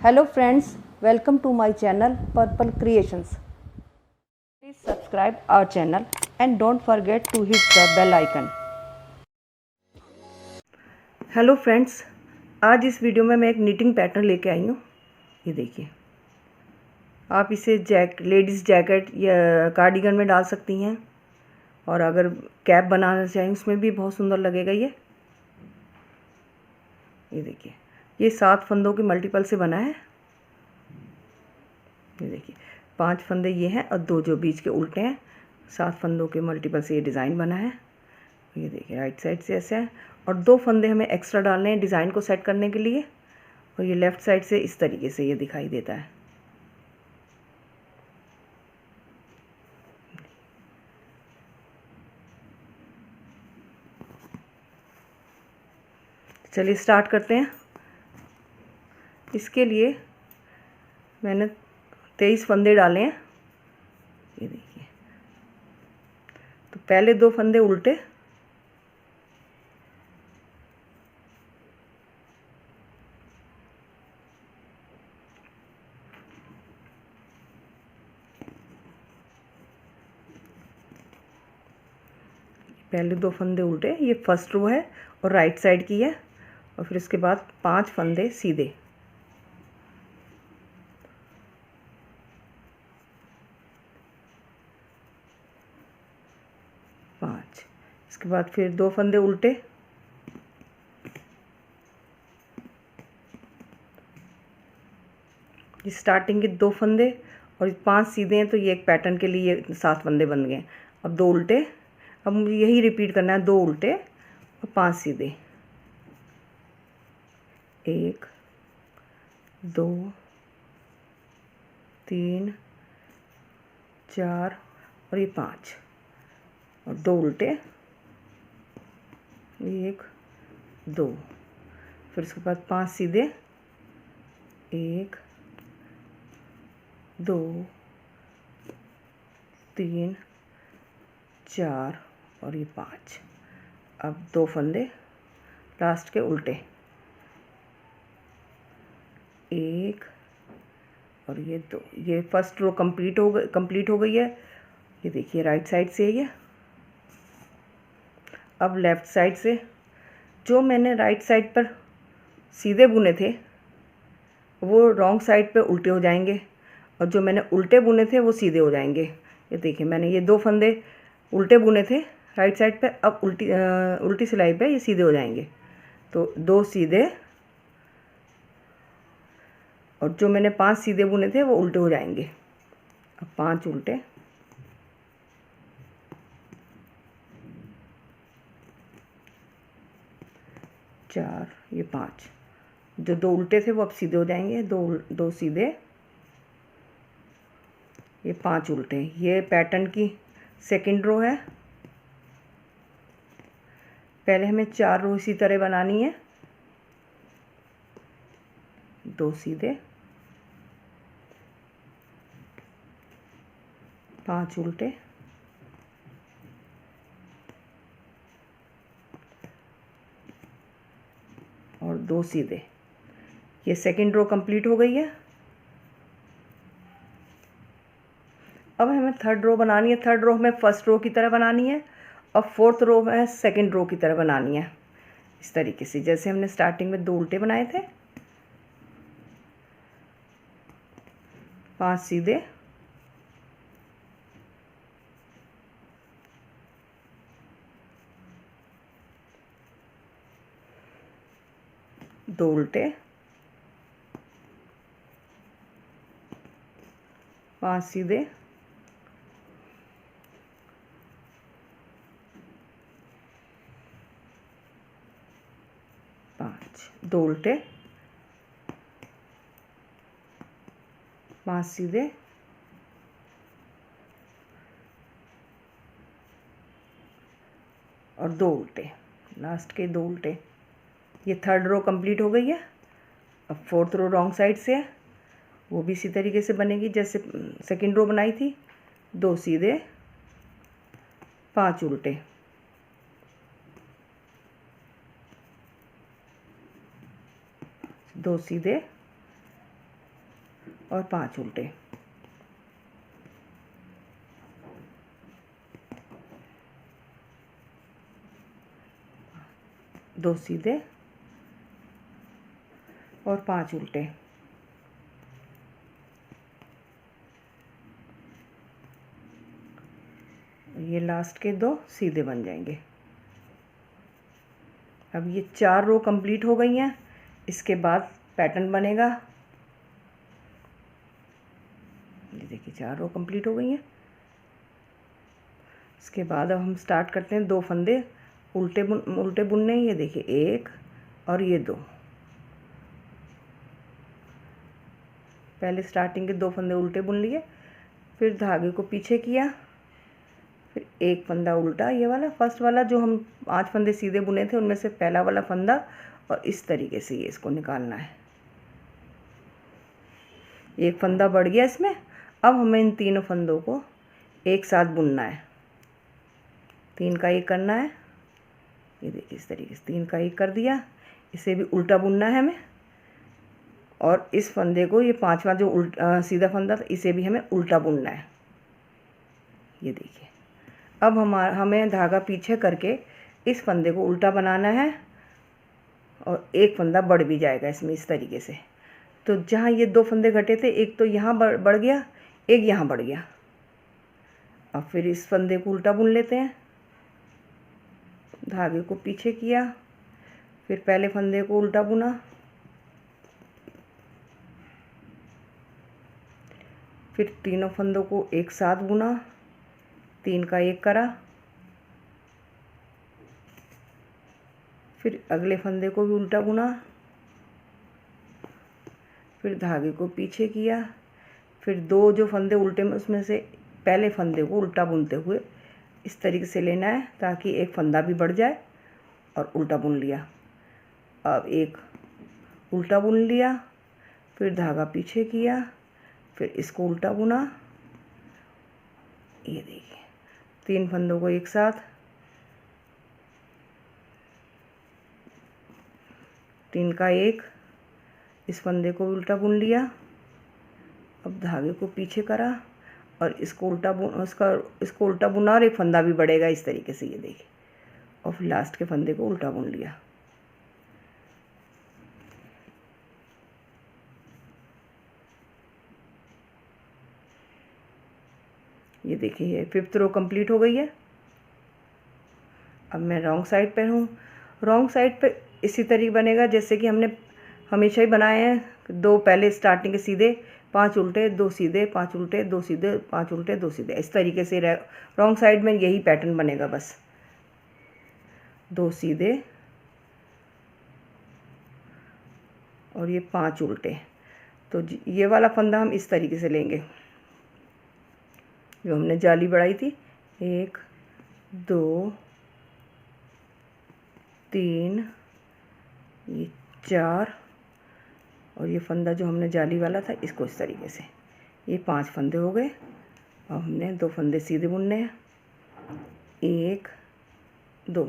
Hello friends, welcome to my channel Purple Creations. Please subscribe our channel and don't forget to hit the bell icon. Hello friends, आज इस video में मैं एक knitting pattern लेके आई हूँ। ये देखिए, आप इसे लेडीज़ जैकेट या कार्डिगन में डाल सकती हैं, और अगर कैप बनाना चाहें उसमें भी बहुत सुंदर लगेगा। ये देखिए, ये 7 फंदों के मल्टीपल से बना है। ये देखिए, 5 फंदे ये हैं और 2 जो बीच के उल्टे हैं। 7 फंदों के मल्टीपल से ये डिज़ाइन बना है। ये देखिए, राइट साइड से ऐसे है, और 2 फंदे हमें एक्स्ट्रा डालने हैं डिज़ाइन को सेट करने के लिए। और ये लेफ़्ट साइड से इस तरीके से ये दिखाई देता है। चलिए स्टार्ट करते हैं। इसके लिए मैंने 23 फंदे डाले हैं। ये देखिए, तो पहले 2 फंदे उल्टे, पहले 2 फंदे उल्टे, ये फर्स्ट रो है और राइट साइड की है। और फिर उसके बाद 5 फंदे सीधे, इसके बाद फिर 2 फंदे उल्टे, ये स्टार्टिंग के 2 फंदे और 5 सीधे हैं, तो ये एक पैटर्न के लिए 7 फंदे बन गए। अब 2 उल्टे, अब मुझे यही रिपीट करना है। 2 उल्टे और 5 सीधे, 1 2 3 4 और ये 5, और 2 उल्टे, 1 2, फिर उसके बाद 5 सीधे, 1 2 3 4 और ये 5। अब 2 फंदे लास्ट के उल्टे, 1 और ये 2। ये फर्स्ट रो कंप्लीट हो गई है। ये देखिए, राइट साइड से है ये। अब लेफ़्ट साइड से जो मैंने राइट साइड पर सीधे बुने थे वो रॉन्ग साइड पे उल्टे हो जाएंगे, और जो मैंने उल्टे बुने थे वो सीधे हो जाएंगे। ये देखिए, मैंने ये 2 फंदे उल्टे बुने थे राइट साइड पे, अब उल्टी सिलाई पे ये सीधे हो जाएंगे। तो 2 सीधे, और जो मैंने 5 सीधे बुने थे वो उल्टे हो जाएंगे। अब 5 उल्टे, 4, ये 5। जो 2 उल्टे थे वो अब सीधे हो जाएंगे। 2 सीधे, ये 5 उल्टे। ये पैटर्न की सेकंड रो है। पहले हमें 4 रो इसी तरह बनानी है। 2 सीधे, 5 उल्टे, और 2 सीधे। ये सेकंड रो कंप्लीट हो गई है। अब हमें थर्ड रो बनानी है। थर्ड रो हमें फर्स्ट रो की तरह बनानी है, और फोर्थ रो में सेकंड रो की तरह बनानी है। इस तरीके से जैसे हमने स्टार्टिंग में 2 उल्टे बनाए थे, 5 सीधे, 2 उल्टे, 5 सीधे, पाँच, 2 उल्टे, 5 सीधे, और 2 उल्टे, लास्ट के 2 उल्टे। ये थर्ड रो कंप्लीट हो गई है। अब फोर्थ रो रॉन्ग साइड से है, वो भी इसी तरीके से बनेगी जैसे सेकंड रो बनाई थी। 2 सीधे, 5 उल्टे, 2 सीधे, और 5 उल्टे। दो सीधे और 5 उल्टे। ये लास्ट के 2 सीधे बन जाएंगे। अब ये 4 रो कंप्लीट हो गई हैं। इसके बाद पैटर्न बनेगा। ये देखिए 4 रो कंप्लीट हो गई हैं। इसके बाद अब हम स्टार्ट करते हैं 2 फंदे उल्टे बुनने। ये देखिए 1 और ये 2। पहले स्टार्टिंग के 2 फंदे उल्टे बुन लिए, फिर धागे को पीछे किया, फिर एक फंदा उल्टा, ये वाला फर्स्ट वाला जो हम 5 फंदे सीधे बुने थे उनमें से पहला वाला फंदा, और इस तरीके से ये इसको निकालना है। एक फंदा बढ़ गया इसमें। अब हमें इन तीनों फंदों को एक साथ बुनना है। 3 का 1 करना है। ये देखिए इस तरीके से 3 का 1 कर दिया। इसे भी उल्टा बुनना है हमें, और इस फंदे को, ये 5वां जो सीधा फंदा था, इसे भी हमें उल्टा बुनना है। ये देखिए अब हमें धागा पीछे करके इस फंदे को उल्टा बनाना है, और एक फंदा बढ़ भी जाएगा इसमें इस तरीके से। तो जहाँ ये 2 फंदे घटे थे, एक तो यहाँ बढ़ गया, एक यहाँ बढ़ गया। अब फिर इस फंदे को उल्टा बुन लेते हैं। धागे को पीछे किया, फिर पहले फंदे को उल्टा बुना, फिर तीनों फंदों को एक साथ बुना, 3 का 1 करा, फिर अगले फंदे को भी उल्टा बुना, फिर धागे को पीछे किया, फिर 2 जो फंदे उल्टे में उसमें से पहले फंदे को उल्टा बुनते हुए इस तरीके से लेना है ताकि एक फंदा भी बढ़ जाए, और उल्टा बुन लिया। अब एक उल्टा बुन लिया, फिर धागा पीछे किया, फिर इसको उल्टा बुना। ये देखिए 3 फंदों को एक साथ, 3 का 1, इस फंदे को उल्टा बुन लिया। अब धागे को पीछे करा और इसको उल्टा बुना, और एक फंदा भी बढ़ेगा इस तरीके से। ये देखिए, और फिर लास्ट के फंदे को उल्टा बुन लिया। ये देखिए ये 5th रो कंप्लीट हो गई है। अब मैं रॉन्ग साइड पर हूँ। रॉन्ग साइड पर इसी तरीके बनेगा जैसे कि हमने हमेशा ही बनाए हैं। 2 पहले स्टार्टिंग के सीधे, 5 उल्टे, 2 सीधे, 5 उल्टे, 2 सीधे, 5 उल्टे, 2 सीधे, इस तरीके से रॉन्ग साइड में यही पैटर्न बनेगा। बस 2 सीधे और ये 5 उल्टे। तो ये वाला फंदा हम इस तरीके से लेंगे जो हमने जाली बढ़ाई थी। 1 2 3, ये 4, और ये फंदा जो हमने जाली वाला था इसको इस तरीके से। ये 5 फंदे हो गए। अब हमने 2 फंदे सीधे बुनने हैं। 1 2,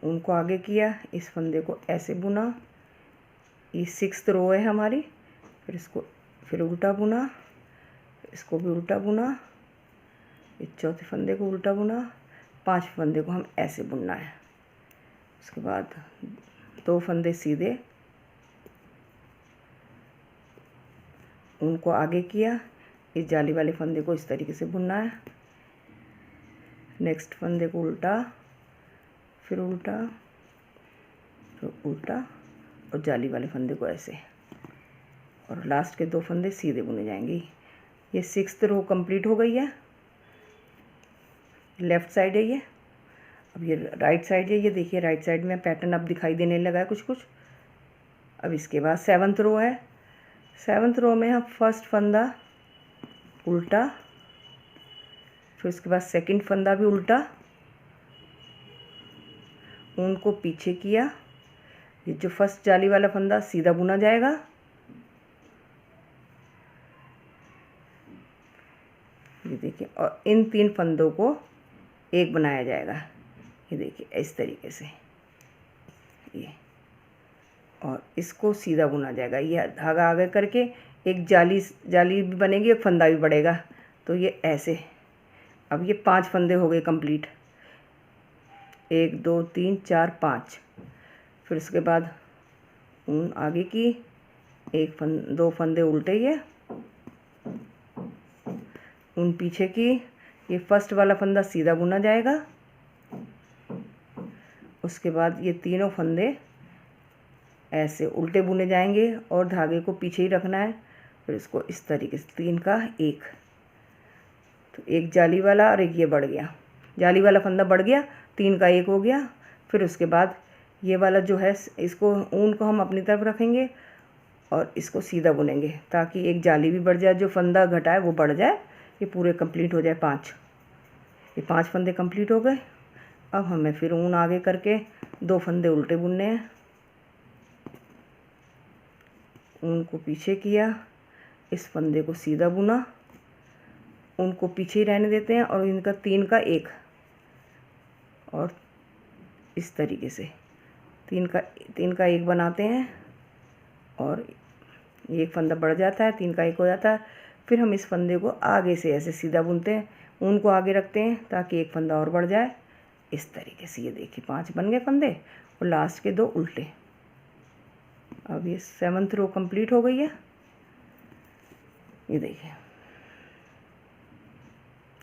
उनको आगे किया, इस फंदे को ऐसे बुना। ये 6th रो है हमारी। फिर इसको फिर उल्टा बुना, इसको भी उल्टा बुना, इस चौथे फंदे को उल्टा बुना, 5 फंदे को हम ऐसे बुनना है। उसके बाद 2 फंदे सीधे, उनको आगे किया, इस जाली वाले फंदे को इस तरीके से बुनना है। नेक्स्ट फंदे को उल्टा, फिर उल्टा, फिर उल्टा, और जाली वाले फंदे को ऐसे, और लास्ट के 2 फंदे सीधे बुने जाएंगे। ये 6th रो कंप्लीट हो गई है। लेफ़्ट साइड है ये। अब ये राइट साइड है। ये देखिए राइट साइड में पैटर्न अब दिखाई देने लगा है कुछ कुछ। अब इसके बाद 7th रो है। 7th रो में हम फर्स्ट फंदा उल्टा, फिर उसके बाद सेकंड फंदा भी उल्टा, उनको पीछे किया। ये जो फर्स्ट जाली वाला फंदा सीधा बुना जाएगा। ये देखिए, और इन 3 फंदों को एक बनाया जाएगा। ये देखिए इस तरीके से। ये और इसको सीधा बुना जाएगा। ये धागा आगे करके एक जाली भी बनेगी, एक फंदा भी बढ़ेगा। तो ये ऐसे, अब ये 5 फंदे हो गए कंप्लीट, 1 2 3 4 5। फिर उसके बाद ऊन आगे की, 2 फंदे उल्टे, ये ऊन पीछे की, ये फर्स्ट वाला फंदा सीधा बुना जाएगा। उसके बाद ये तीनों फंदे ऐसे उल्टे बुने जाएंगे और धागे को पीछे ही रखना है। फिर इसको इस तरीके से 3 का 1, तो एक जाली वाला और एक ये बढ़ गया, जाली वाला फंदा बढ़ गया, 3 का 1 हो गया। फिर उसके बाद ये वाला जो है, इसको ऊन को हम अपनी तरफ रखेंगे और इसको सीधा बुनेंगे ताकि एक जाली भी बढ़ जाए, जो फंदा घटा है वो बढ़ जाए। ये पूरे कंप्लीट हो जाए 5, ये 5 फंदे कंप्लीट हो गए। अब हमें फिर ऊन आगे करके 2 फंदे उल्टे बुनने हैं। ऊन को पीछे किया, इस फंदे को सीधा बुना, ऊन को पीछे ही रहने देते हैं और इनका 3 का 1, और इस तरीके से 3 का 1 बनाते हैं और एक फंदा बढ़ जाता है, 3 का 1 हो जाता है। फिर हम इस फंदे को आगे से ऐसे सीधा बुनते हैं, ऊन को आगे रखते हैं ताकि एक फंदा और बढ़ जाए। इस तरीके से ये देखिए 5 बन गए फंदे और लास्ट के 2 उल्टे। अब ये 7th रो कंप्लीट हो गई है। ये देखिए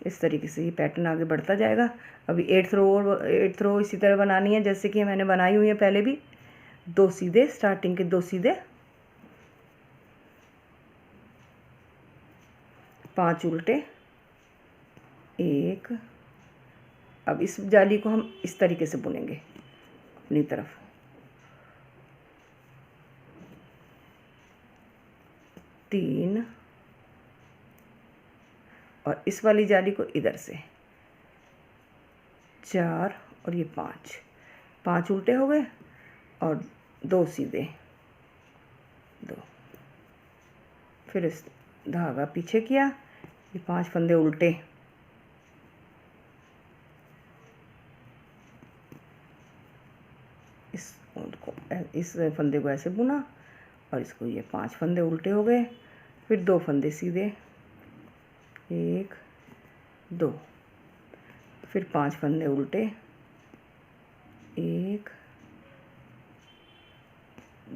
इस तरीके से ये पैटर्न आगे बढ़ता जाएगा। अभी 8th रो इसी तरह बनानी है जैसे कि मैंने बनाई हुई है पहले भी। 2 सीधे, स्टार्टिंग के 2 सीधे, 5 उल्टे, 1। अब इस जाली को हम इस तरीके से बुनेंगे अपनी तरफ, 3, और इस वाली जाली को इधर से 4, और ये 5 उल्टे हो गए और 2 सीधे, 2। फिर इस धागा पीछे किया, ये 5 फंदे उल्टे, इस फंदे को ऐसे बुना और इसको, ये 5 फंदे उल्टे हो गए। फिर 2 फंदे सीधे, 1 2, फिर 5 फंदे उल्टे, 1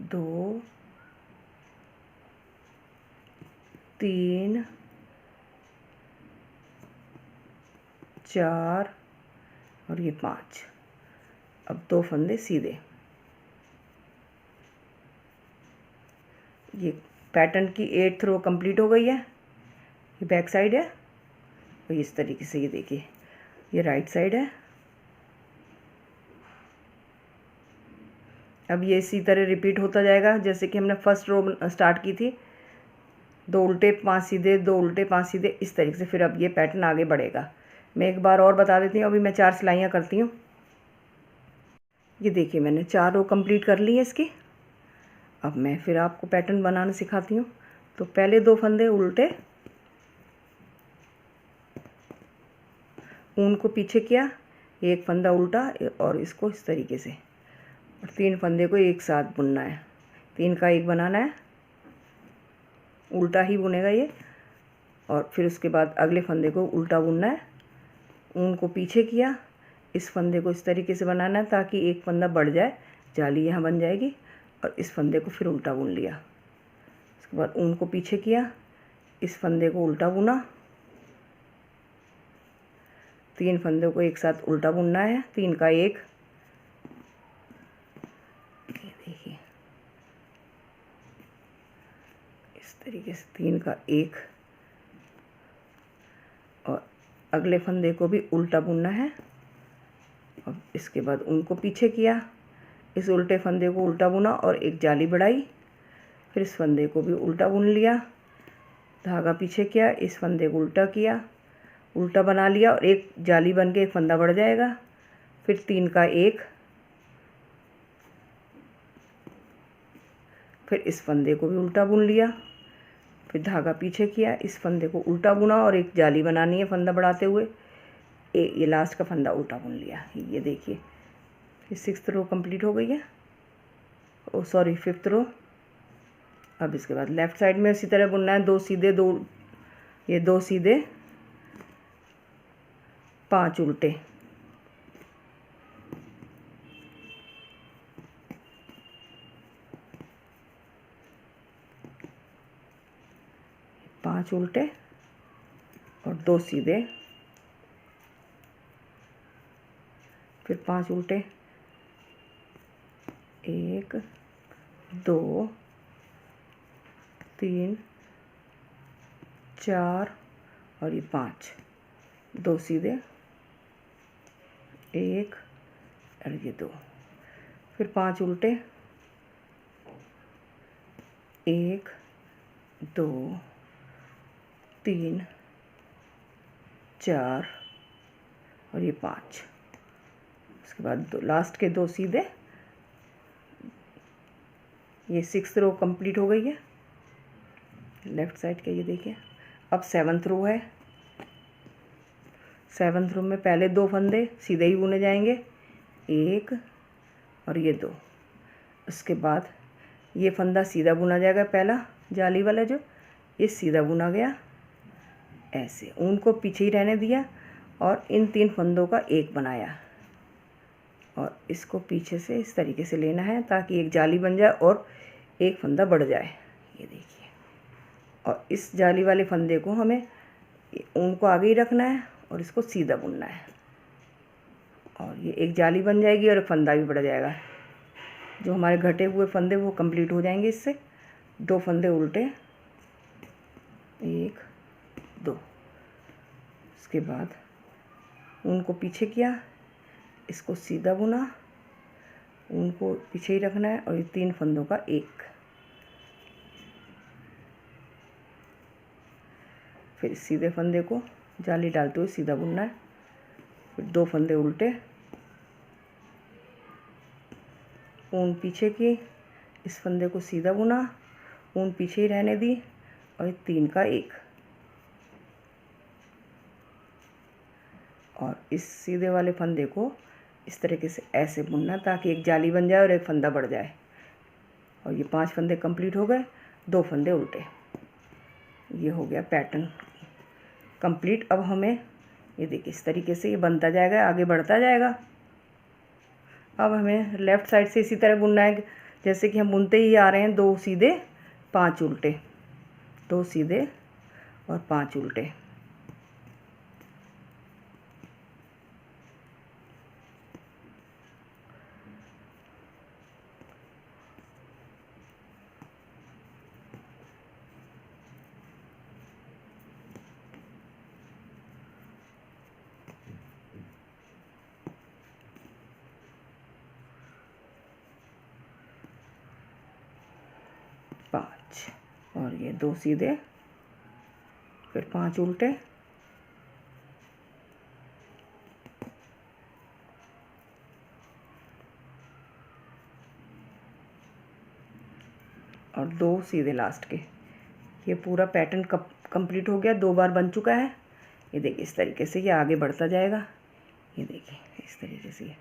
2 3 4 और ये 5। अब 2 फंदे सीधे। ये पैटर्न की 8th रो कंप्लीट हो गई है। ये बैक साइड है और इस तरीके से ये देखिए, ये राइट साइड है। अब ये इसी तरह रिपीट होता जाएगा जैसे कि हमने फर्स्ट रो स्टार्ट की थी। 2 उल्टे 5 सीधे, 2 उल्टे 5 सीधे, इस तरीके से फिर अब ये पैटर्न आगे बढ़ेगा। मैं एक बार और बता देती हूँ। अभी मैं 4 सिलाइयाँ करती हूँ। ये देखिए मैंने 4 रो कंप्लीट कर ली है इसकी। अब मैं फिर आपको पैटर्न बनाना सिखाती हूँ। तो पहले 2 फंदे उल्टे, ऊन को पीछे किया, एक फंदा उल्टा और इसको इस तरीके से, और 3 फंदे को एक साथ बुनना है। 3 का 1 बनाना है, उल्टा ही बुनेगा ये, और फिर उसके बाद अगले फंदे को उल्टा बुनना है। ऊन को पीछे किया, इस फंदे को इस तरीके से बनाना है ताकि एक फंदा बढ़ जाए, जाली यहाँ बन जाएगी, और इस फंदे को फिर उल्टा बुन लिया। उसके बाद ऊन को पीछे किया, इस फंदे को उल्टा बुना, 3 फंदों को एक साथ उल्टा बुनना है। 3 का 1, देखिए इस तरीके से 3 का 1, और अगले फंदे को भी उल्टा बुनना है। और इसके बाद ऊन को पीछे किया, इस उल्टे फंदे को उल्टा बुना और एक जाली बढ़ाई, फिर इस फंदे को भी उल्टा बुन लिया, धागा पीछे किया, इस फंदे को उल्टा किया, उल्टा बना लिया और एक जाली बन के एक फंदा बढ़ जाएगा। फिर 3 का 1, फिर इस फंदे को भी उल्टा बुन लिया, फिर धागा पीछे किया, इस फंदे को उल्टा बुना और एक जाली बनानी है फंदा बढ़ाते हुए, ये लास्ट का फंदा उल्टा बुन लिया। ये देखिए ये 6th रो कंप्लीट हो गई है। ओ सॉरी 5th रो। अब इसके बाद लेफ़्ट साइड में इसी तरह बुनना है, 2 सीधे 2, ये 2 सीधे 5 उल्टे, पाँच उल्टे और 2 सीधे, फिर 5 उल्टे, 1 2 3 4 और ये 5, 2 सीधे, 1 और ये 2, फिर 5 उल्टे, 1 2 3 4 और ये 5। उसके बाद लास्ट के 2 सीधे। ये 6th रो कंप्लीट हो गई है लेफ़्ट साइड के, ये देखिए। अब 7th रो है। 7th रो में पहले 2 फंदे सीधे ही बुने जाएंगे, 1 और ये 2। उसके बाद ये फंदा सीधा बुना जाएगा, पहला जाली वाला जो, ये सीधा बुना गया ऐसे, ऊन को पीछे ही रहने दिया और इन 3 फंदों का एक बनाया और इसको पीछे से इस तरीके से लेना है ताकि एक जाली बन जाए और एक फंदा बढ़ जाए, ये देखिए। और इस जाली वाले फंदे को हमें ऊन को आगे ही रखना है और इसको सीधा बुनना है और ये एक जाली बन जाएगी और एक फंदा भी बढ़ जाएगा। जो हमारे घटे हुए फंदे वो कंप्लीट हो जाएंगे इससे। 2 फंदे उल्टे, 1 2। उसके बाद ऊन को पीछे किया, इसको सीधा बुना, ऊन को पीछे ही रखना है और ये 3 फंदों का एक। फिर सीधे फंदे को जाली डालते हुए सीधा बुनना है, फिर 2 फंदे उल्टे, ऊन पीछे की, इस फंदे को सीधा बुना, ऊन पीछे ही रहने दी और ये 3 का एक। और इस सीधे वाले फंदे को इस तरीके से ऐसे बुनना ताकि एक जाली बन जाए और एक फंदा बढ़ जाए। और ये 5 फंदे कंप्लीट हो गए, 2 फंदे उल्टे। ये हो गया पैटर्न कंप्लीट। अब हमें ये देखिए इस तरीके से ये बनता जाएगा, आगे बढ़ता जाएगा। अब हमें लेफ़्ट साइड से इसी तरह बुनना है जैसे कि हम बुनते ही आ रहे हैं, 2 सीधे 5 उल्टे, 2 सीधे और 5 उल्टे। और ये 2 सीधे, फिर 5 उल्टे और 2 सीधे लास्ट के। ये पूरा पैटर्न कंप्लीट हो गया, 2 बार बन चुका है। ये देखिए इस तरीके से ये आगे बढ़ता जाएगा, ये देखिए इस तरीके से।